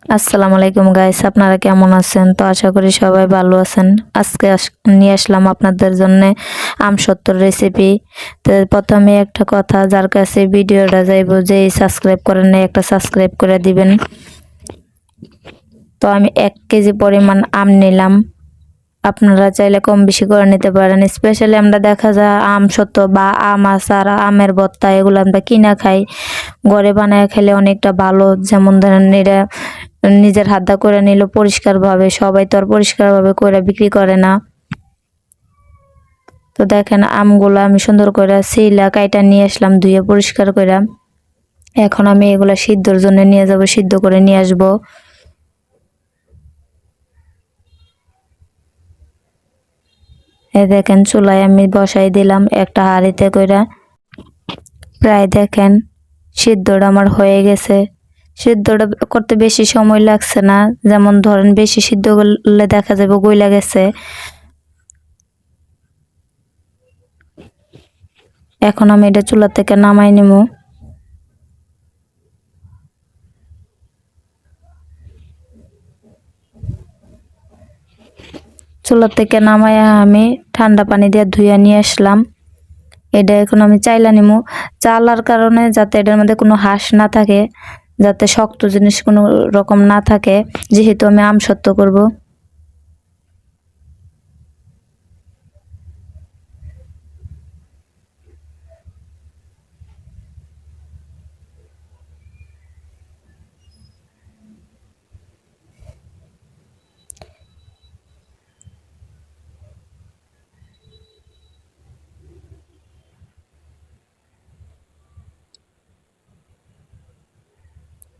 আসসালামু আলাইকুম গাইস, আপনারা কেমন আছেন? তো আশা করি সবাই ভালো আছেন। আজকে নিয়ে আসলাম আপনাদের জন্য আমসত্ত্বর রেসিপি। তো প্রথমে একটা কথা, যার কাছে ভিডিওটা যাইবো, যে সাবস্ক্রাইব করেন নাই একটা সাবস্ক্রাইব করে দিবেন। তো আমি 1 কেজি পরিমাণ আম নিলাম। আপনারা চাইলে কম বেশি করে নিতে পারেন। স্পেশালি আমরা দেখা যায় আমসত্ত্ব বা আম আচার, আমের ভর্তা এগুলো আমরা কিনা খাই। ঘরে বানায় খেলে অনেকটা ভালো। যেমন ধরেন এটা নিজের হাত দা করে নিল পরিষ্কারভাবে, সবাই তো আর পরিষ্কারভাবে করে বিক্রি করে না। তো দেখেন আমগুলো আমি সুন্দর করে সিলা কাইটা নিয়ে আসলাম, ধুয়ে পরিষ্কার করে। এখন আমি এগুলা সিদ্ধর জন্য নিয়ে যাব, সিদ্ধ করে নিয়ে আসব। এই দেখেন চুলায় আমি বসাই দিলাম একটা হাঁড়িতে কইরা। প্রায় দেখেন সিদ্ধটা আমার হয়ে গেছে। সিদ্ধটা করতে বেশি সময় লাগছে না, যেমন ধরেন বেশি সিদ্ধ করলে দেখা যাবে গইলা গেছে। এখন আমি এটা চুলা থেকে নামাই নিব। চুলা থেকে নামাইয়া আমি ঠান্ডা পানি দিয়ে ধুইয়া নিয়ে আসলাম। এটা এখন আমি চাইলা নিমু, চালার কারণে যাতে এটার মধ্যে কোনো হাঁস না থাকে, যাতে শক্ত জিনিস কোনো রকম না থাকে, যেহেতু আমি আমসত্ত্ব করব।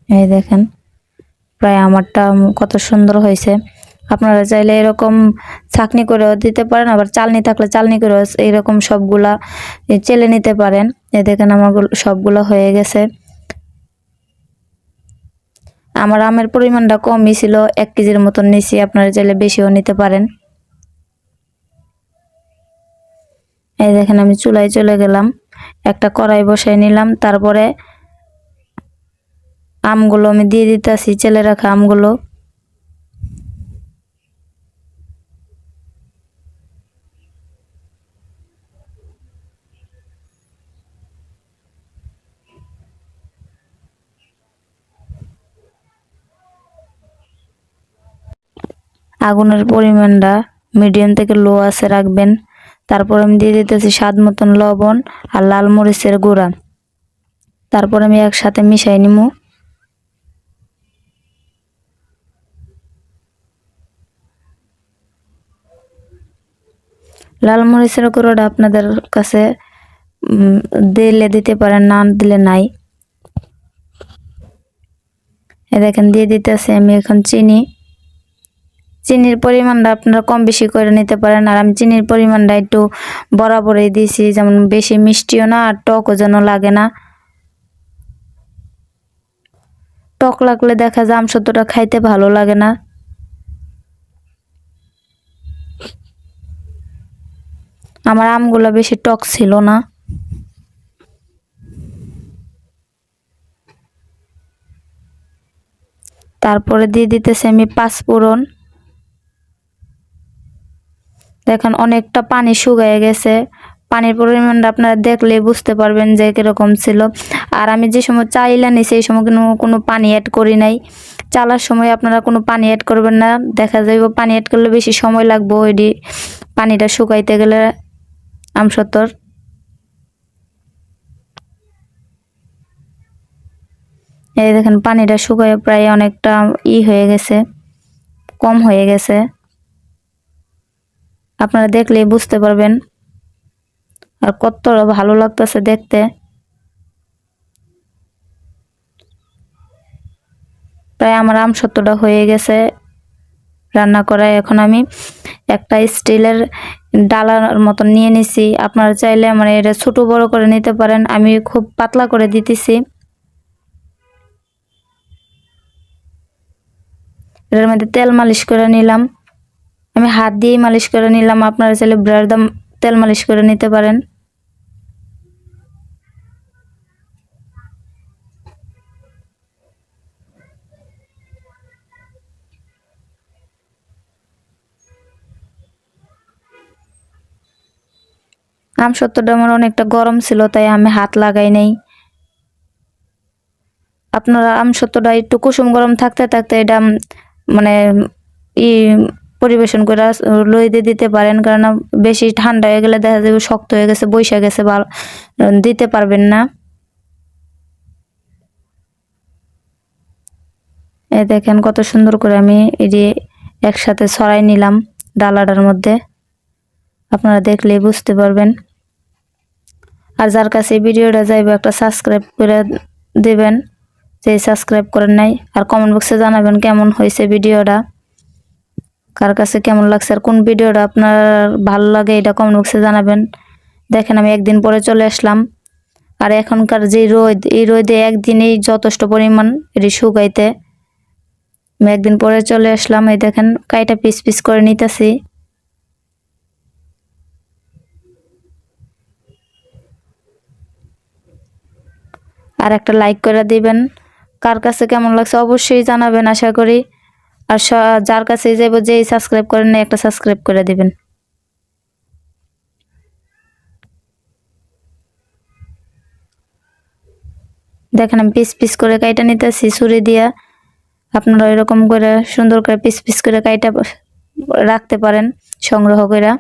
এই দেখেন প্রায় আমারটা কত সুন্দর হয়েছে। আপনারা চাইলে এরকম ছাঁকনি করেও দিতে পারেন, আবার চালনি থাকলে চালনি করেও এরকম সবগুলা চেলে নিতে পারেন। এই দেখেন আমার সবগুলো হয়ে গেছে। আমার আমের পরিমাণটা কমই ছিল, 1 কেজির মতন নিছি, আপনারা চাইলে বেশিও নিতে পারেন। এই দেখেন আমি চুলায় চলে গেলাম, একটা কড়াই বসাই নিলাম, তারপরে আমগুলো আমি দিয়ে দিতেছি, চেলে রাখা আমগুলো। আগুনের পরিমাণটা মিডিয়াম থেকে লো আছে রাখবেন। তারপর আমি দিয়ে দিতেছি স্বাদ মতন লবণ আর লাল মরিচের গুঁড়া। তারপর আমি একসাথে মিশাই নিব। লাল মরিচের গুঁড়োটা আপনাদের কাছে দিলে দিতে পারেন, না দিলে নাই। এ দেখেন দিয়ে দিতেছি আমি এখন চিনি। চিনির পরিমাণটা আপনারা কম বেশি করে নিতে পারেন, আর আমি চিনির পরিমাণটা একটু বরাবরই দিয়েছি, যেমন বেশি মিষ্টিও না আর টকও যেন লাগে না। টক লাগলে দেখা যায় আমসত্ত্বটা খাইতে ভালো লাগে না। আমার আমগুলো বেশি টক ছিল না। তারপরে দিয়ে দিতেছি আমি পাঁচফোড়ন। দেখেন অনেকটা পানি শুকিয়ে গেছে, পানির পরিমাণটা আপনারা দেখলেই বুঝতে পারবেন যে কিরকম ছিল। আর আমি যে সময় চাইলা নিই সেই সময় কোনো পানি অ্যাড করি নাই। চালার সময় আপনারা কোনো পানি অ্যাড করবেন না, দেখা যাবে পানি অ্যাড করলে বেশি সময় লাগবে ওইটি পানিটা শুকাইতে গেলে আমসত্ত্বর। এই দেখেন পানিটা শুকায় প্রায় অনেকটা হয়ে গেছে, কম হয়ে গেছে, আপনারা দেখলেই বুঝতে পারবেন। আর কতটা ভালো লাগতেছে দেখতে। প্রায় আমার আমসত্ত্বটা হয়ে গেছে রান্না করা। এখন আমি একটা স্টিলের ডালার মতন নিয়ে নিছি, আপনারা চাইলে মানে এটা ছোট বড় করে নিতে পারেন। আমি খুব পাতলা করে দিতেছি। এটার মধ্যে তেল মালিশ করে নিলাম, আমি হাত দিয়েই মালিশ করে নিলাম, আপনারা চাইলে ব্রাশ দিয়ে তেল মালিশ করে নিতে পারেন। আমসত্ত্বটা আমার অনেকটা গরম ছিল, তাই আমি হাত লাগাই নাই। আপনারা আমসত্ত্বটা একটু কুসুম গরম থাকতে থাকতে এটা মানে ই পরিবেশন করে লই দিয়ে দিতে পারেন, কারণ বেশি ঠান্ডা হয়ে গেলে দেখা যাবে শক্ত হয়ে গেছে, বৈশা গেছে, ভালো দিতে পারবেন না। এই দেখেন কত সুন্দর করে আমি এটি একসাথে ছড়াই নিলাম ডালাটার মধ্যে, আপনারা দেখলেই বুঝতে পারবেন। আর যার কাছে এই ভিডিওটা যাইবে একটা সাবস্ক্রাইব করে দেবেন, যে সাবস্ক্রাইব করেন নাই। আর কমেন্ট বক্সে জানাবেন কেমন হয়েছে ভিডিওটা, কার কাছে কেমন লাগছে, আর কোন ভিডিওটা আপনার ভালো লাগে এটা কমেন্ট বক্সে জানাবেন। দেখেন আমি একদিন পরে চলে আসলাম, আর এখনকার যে রোদ, এই রোদে একদিনেই যথেষ্ট পরিমাণ এটি শুকাইতে। আমি একদিন পরে চলে আসলাম, এই দেখেন কাইটা পিস পিস করে নিতেছি। আর একটা লাইক করে দিবেন, কার কাছে কেমন লাগছে অবশ্যই জানাবেন আশা করি। আর যার কাছে যাইব, যেই সাবস্ক্রাইব করেন না একটা সাবস্ক্রাইব করে দিবেন। দেখেন আমি পিস পিস করে কাইটা নিতেছি ছুরি দিয়া। আপনারা এরকম করে সুন্দর করে পিস পিস করে কাইটা রাখতে পারেন সংগ্রহ করে।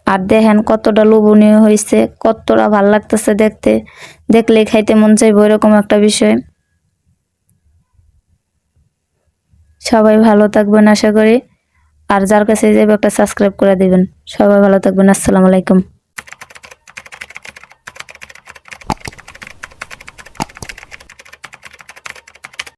আর দেখেন কতটা লোভনীয় হয়েছে, কতটা ভাল লাগতেছে দেখতে, দেখলেই খাইতে মন চাইবে এরকম একটা বিষয়। সবাই ভালো থাকবেন আশা করি। আর যার কাছে যাবে একটা সাবস্ক্রাইব করে দিবেন। সবাই ভালো থাকবেন। আসসালামু আলাইকুম।